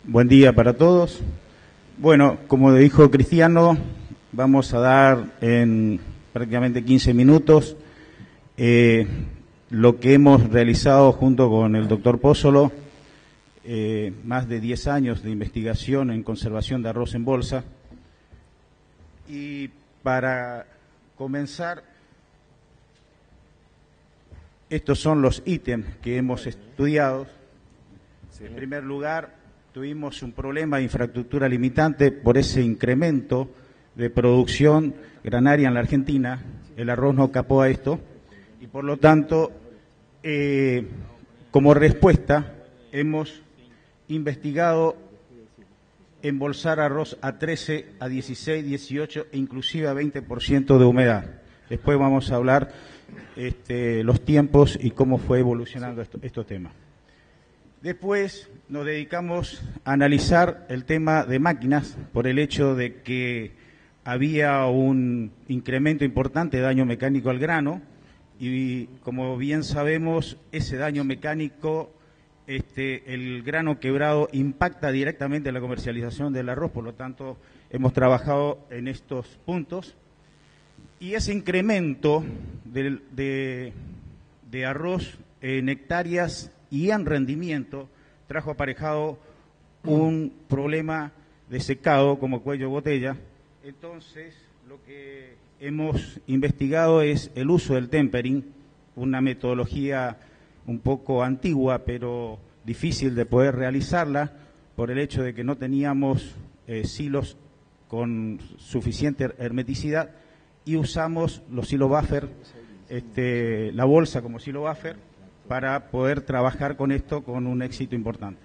Buen día para todos. Bueno, como dijo Cristiano, vamos a dar en prácticamente 15 minutos lo que hemos realizado junto con el doctor Pozzolo, más de 10 años de investigación en conservación de arroz en bolsa. Y para comenzar, estos son los ítems que hemos estudiado. En primer lugar, tuvimos un problema de infraestructura limitante por ese incremento de producción granaria en la Argentina. El arroz no capó a esto y por lo tanto, como respuesta, hemos investigado embolsar arroz a 13, a 16, 18 e inclusive a 20% de humedad. Después vamos a hablar los tiempos y cómo fue evolucionando estos temas. Después nos dedicamos a analizar el tema de máquinas por el hecho de que había un incremento importante de daño mecánico al grano y como bien sabemos ese daño mecánico, el grano quebrado impacta directamente en la comercialización del arroz, por lo tanto hemos trabajado en estos puntos y ese incremento de arroz en hectáreas y en rendimiento trajo aparejado un problema de secado como cuello de botella. Entonces, lo que hemos investigado es el uso del tempering, una metodología un poco antigua, pero difícil de poder realizarla por el hecho de que no teníamos silos con suficiente hermeticidad y usamos los silo buffer, la bolsa como silo buffer, para poder trabajar con esto con un éxito importante.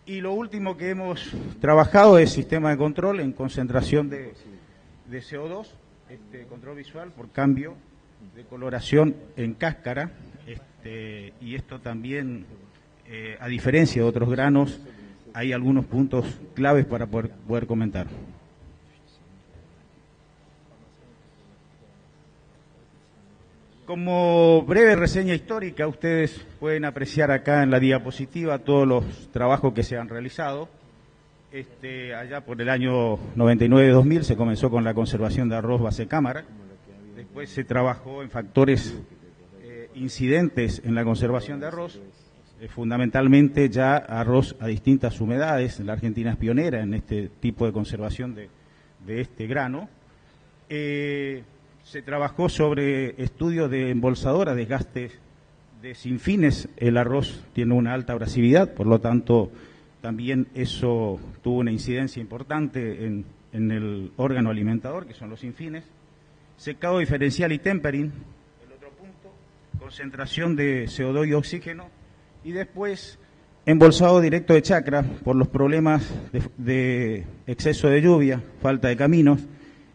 Y lo último que hemos trabajado es sistema de control en concentración de CO2, control visual por cambio de coloración en cáscara, y esto también, a diferencia de otros granos, hay algunos puntos claves para poder comentar. Como breve reseña histórica, ustedes pueden apreciar acá en la diapositiva todos los trabajos que se han realizado. Allá por el año 99-2000 se comenzó con la conservación de arroz base cámara. Después se trabajó en factores incidentes en la conservación de arroz, fundamentalmente ya arroz a distintas humedades. La Argentina es pionera en este tipo de conservación de este grano. Se trabajó sobre estudios de embolsadora, desgastes de sinfines. El arroz tiene una alta abrasividad, por lo tanto, también eso tuvo una incidencia importante en el órgano alimentador, que son los sinfines. Secado diferencial y tempering, el otro punto, concentración de CO2 y oxígeno, y después embolsado directo de chacra por los problemas de exceso de lluvia, falta de caminos,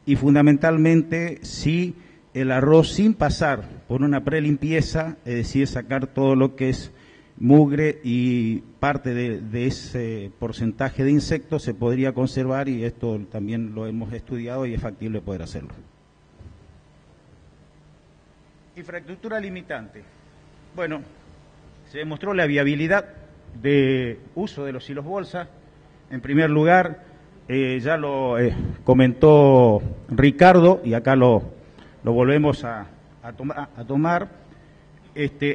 y fundamentalmente si el arroz sin pasar por una prelimpieza, es decir, sacar todo lo que es mugre y parte de ese porcentaje de insectos se podría conservar y esto también lo hemos estudiado y es factible poder hacerlo. Infraestructura limitante. Bueno, se demostró la viabilidad de uso de los silos bolsa. En primer lugar, ya lo comentó Ricardo y acá lo volvemos a tomar.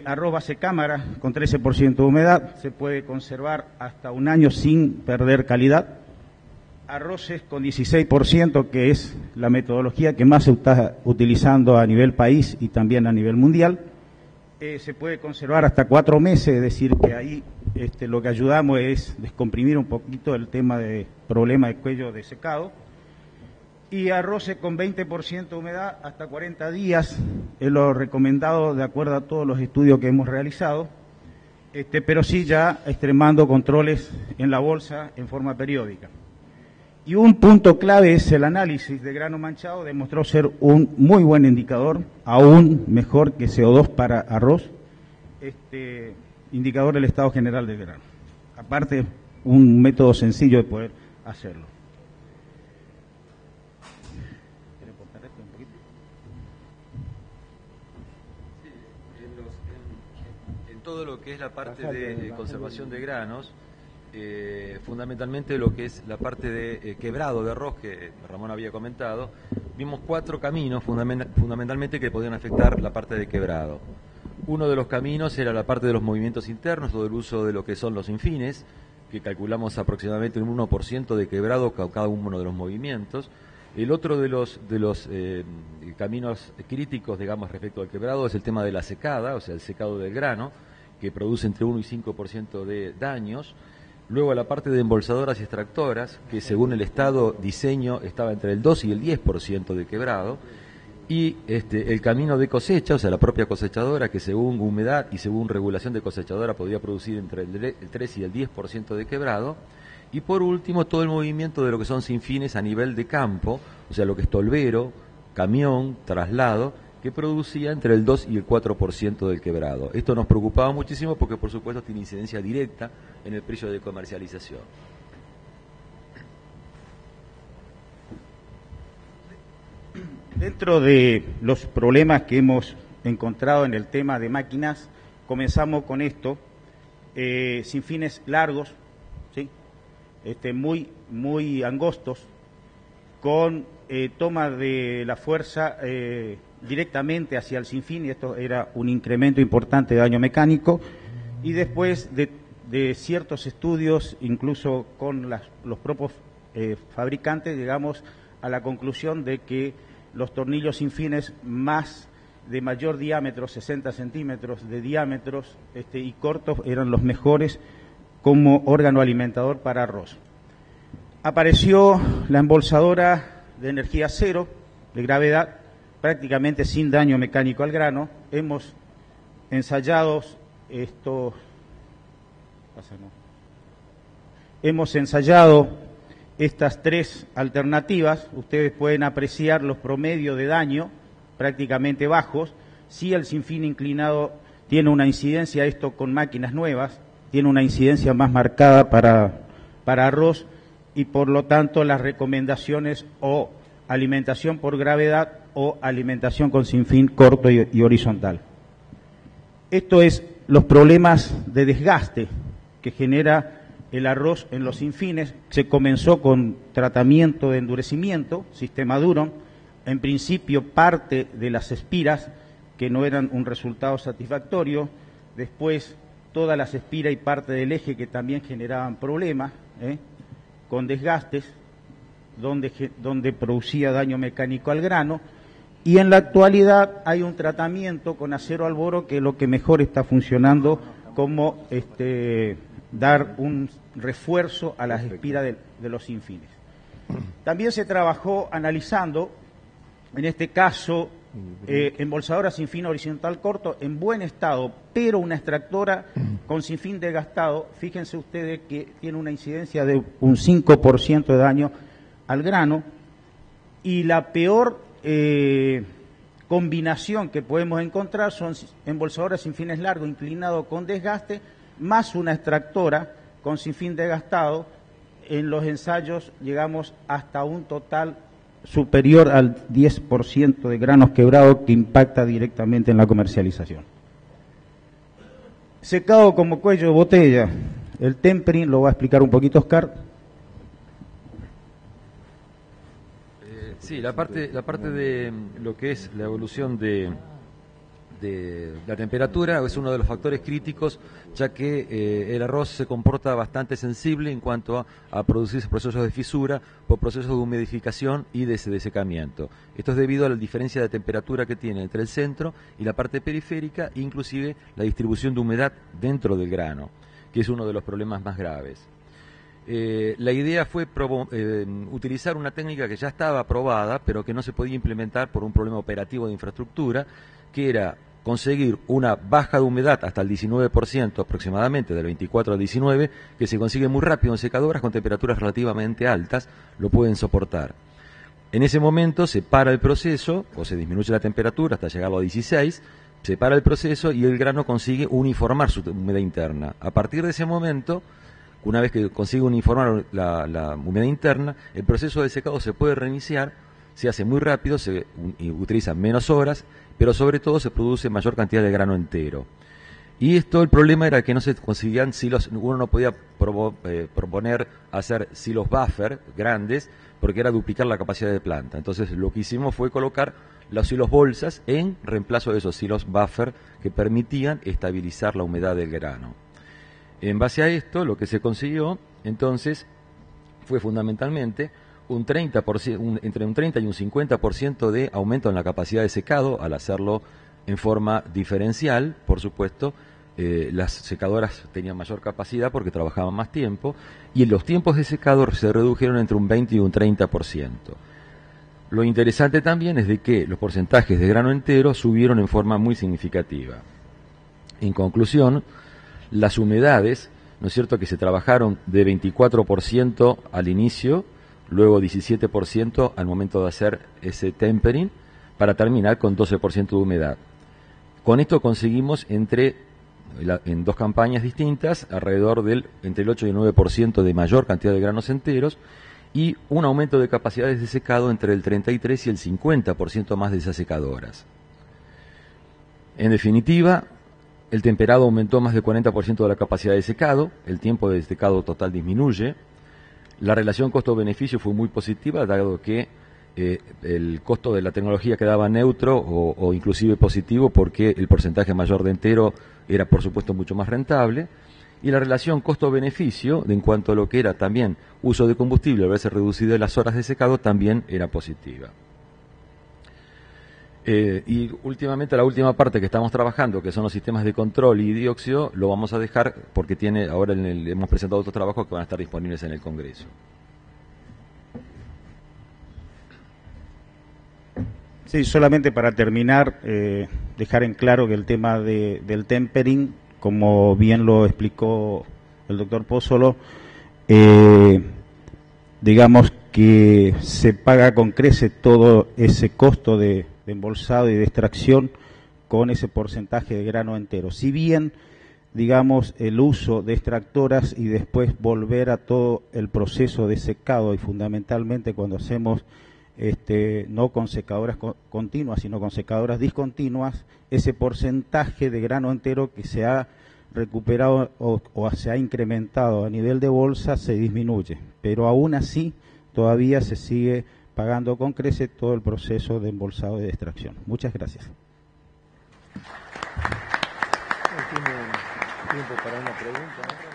Arroz base cámara con 13% de humedad se puede conservar hasta un año sin perder calidad. Arroces con 16%, que es la metodología que más se está utilizando a nivel país y también a nivel mundial. Se puede conservar hasta 4 meses, es decir, que ahí lo que ayudamos es descomprimir un poquito el tema de problema de cuello de secado. Y arroces con 20% de humedad hasta 40 días, es lo recomendado de acuerdo a todos los estudios que hemos realizado, pero sí ya extremando controles en la bolsa en forma periódica. Y un punto clave es el análisis de grano manchado, demostró ser un muy buen indicador, aún mejor que CO2 para arroz, indicador del estado general del grano. Aparte, un método sencillo de poder hacerlo. ¿Quiere cortar esto un poquito? Sí, en todo lo que es la parte de conservación de granos, Fundamentalmente lo que es la parte de quebrado de arroz que Ramón había comentado, vimos 4 caminos fundamentalmente que podían afectar la parte de quebrado. Uno de los caminos era la parte de los movimientos internos, todo el uso de lo que son los infines, que calculamos aproximadamente un 1% de quebrado cada uno de los movimientos. El otro de los caminos críticos, digamos, respecto al quebrado es el tema de la secada, o sea, el secado del grano, que produce entre 1 y 5% de daños. Luego la parte de embolsadoras y extractoras, que según el estado diseño estaba entre el 2 y el 10% de quebrado. Y el camino de cosecha, o sea, la propia cosechadora, que según humedad y según regulación de cosechadora podía producir entre el 3 y el 10% de quebrado. Y por último, todo el movimiento de lo que son sinfines a nivel de campo, o sea, lo que es tolvero, camión, traslado, que producía entre el 2 y el 4% del quebrado. Esto nos preocupaba muchísimo porque, por supuesto, tiene incidencia directa en el precio de comercialización. Dentro de los problemas que hemos encontrado en el tema de máquinas, comenzamos con esto, sinfines largos, ¿sí? Muy angostos, con toma de la fuerza directamente hacia el sinfín, y esto era un incremento importante de daño mecánico, y después de ciertos estudios, incluso con los propios fabricantes, llegamos a la conclusión de que los tornillos sinfines de mayor diámetro, 60 centímetros de diámetros y cortos, eran los mejores como órgano alimentador para arroz. Apareció la embolsadora de energía cero, de gravedad, prácticamente sin daño mecánico al grano. Hemos ensayado estas 3 alternativas. Ustedes pueden apreciar los promedios de daño prácticamente bajos. Si el sinfín inclinado tiene una incidencia, esto con máquinas nuevas, tiene una incidencia más marcada para arroz, y por lo tanto las recomendaciones o alimentación por gravedad o alimentación con sinfín corto y horizontal. Esto es los problemas de desgaste que genera el arroz en los sinfines. Se comenzó con tratamiento de endurecimiento, sistema Duron, en principio parte de las espiras, que no eran un resultado satisfactorio, después todas las espiras y parte del eje, que también generaban problemas, con desgastes, donde producía daño mecánico al grano, y en la actualidad hay un tratamiento con acero al boro que es lo que mejor está funcionando como dar un refuerzo a las espiras de los sinfines. También se trabajó analizando, en este caso, embolsadora sinfín horizontal corto en buen estado, pero una extractora con sinfín desgastado. Fíjense ustedes que tiene una incidencia de un 5% de daño al grano, y la peor combinación que podemos encontrar son embolsadoras sinfines largos inclinados con desgaste más una extractora con sinfín desgastado. En los ensayos llegamos hasta un total superior al 10% de granos quebrados, que impacta directamente en la comercialización. Secado como cuello de botella, el tempering lo va a explicar un poquito Oscar. Sí, la parte de lo que es la evolución de la temperatura es uno de los factores críticos, ya que el arroz se comporta bastante sensible en cuanto a producir procesos de fisura por procesos de humidificación y de desecamiento. Esto es debido a la diferencia de temperatura que tiene entre el centro y la parte periférica, inclusive la distribución de humedad dentro del grano, que es uno de los problemas más graves. La idea fue utilizar una técnica que ya estaba aprobada, pero que no se podía implementar por un problema operativo de infraestructura, que era conseguir una baja de humedad hasta el 19% aproximadamente, del 24 al 19, que se consigue muy rápido en secadoras con temperaturas relativamente altas, lo pueden soportar. En ese momento se para el proceso, o se disminuye la temperatura hasta llegarlo a 16, se para el proceso y el grano consigue uniformar su humedad interna. A partir de ese momento, una vez que consigue uniformar la humedad interna, el proceso de secado se puede reiniciar, se hace muy rápido, se utilizan menos horas, pero sobre todo se produce mayor cantidad de grano entero. Y esto, el problema era que no se conseguían silos, uno no podía proponer hacer silos buffer grandes, porque era duplicar la capacidad de planta. Entonces lo que hicimos fue colocar los silos bolsas en reemplazo de esos silos buffer que permitían estabilizar la humedad del grano. En base a esto, lo que se consiguió, entonces, fue fundamentalmente un 30%, entre un 30 y un 50% de aumento en la capacidad de secado, al hacerlo en forma diferencial, por supuesto. Las secadoras tenían mayor capacidad porque trabajaban más tiempo, y los tiempos de secado se redujeron entre un 20 y un 30%. Lo interesante también es de que los porcentajes de grano entero subieron en forma muy significativa. En conclusión, las humedades, ¿no es cierto?, que se trabajaron de 24% al inicio, luego 17% al momento de hacer ese tempering, para terminar con 12% de humedad. Con esto conseguimos en dos campañas distintas, alrededor del entre el 8 y el 9% de mayor cantidad de granos enteros, y un aumento de capacidades de secado entre el 33 y el 50% más de esas secadoras. En definitiva, el temperado aumentó más del 40% de la capacidad de secado, el tiempo de secado total disminuye, la relación costo-beneficio fue muy positiva, dado que el costo de la tecnología quedaba neutro o inclusive positivo, porque el porcentaje mayor de entero era por supuesto mucho más rentable, y la relación costo-beneficio en cuanto a lo que era también uso de combustible, al verse reducido las horas de secado, también era positiva. Y últimamente la última parte que estamos trabajando, que son los sistemas de control y dióxido, lo vamos a dejar porque ahora hemos presentado otros trabajos que van a estar disponibles en el Congreso. Sí, solamente para terminar, dejar en claro que el tema del tempering, como bien lo explicó el doctor Pozzolo, digamos que se paga con creces todo ese costo de embolsado y de extracción con ese porcentaje de grano entero. Si bien, digamos, el uso de extractoras y después volver a todo el proceso de secado, y fundamentalmente cuando hacemos no con secadoras continuas, sino con secadoras discontinuas, ese porcentaje de grano entero que se ha recuperado o se ha incrementado a nivel de bolsa se disminuye, pero aún así todavía se sigue pagando con creces todo el proceso de embolsado y de extracción. Muchas gracias. Tiene tiempo para una pregunta, ¿no?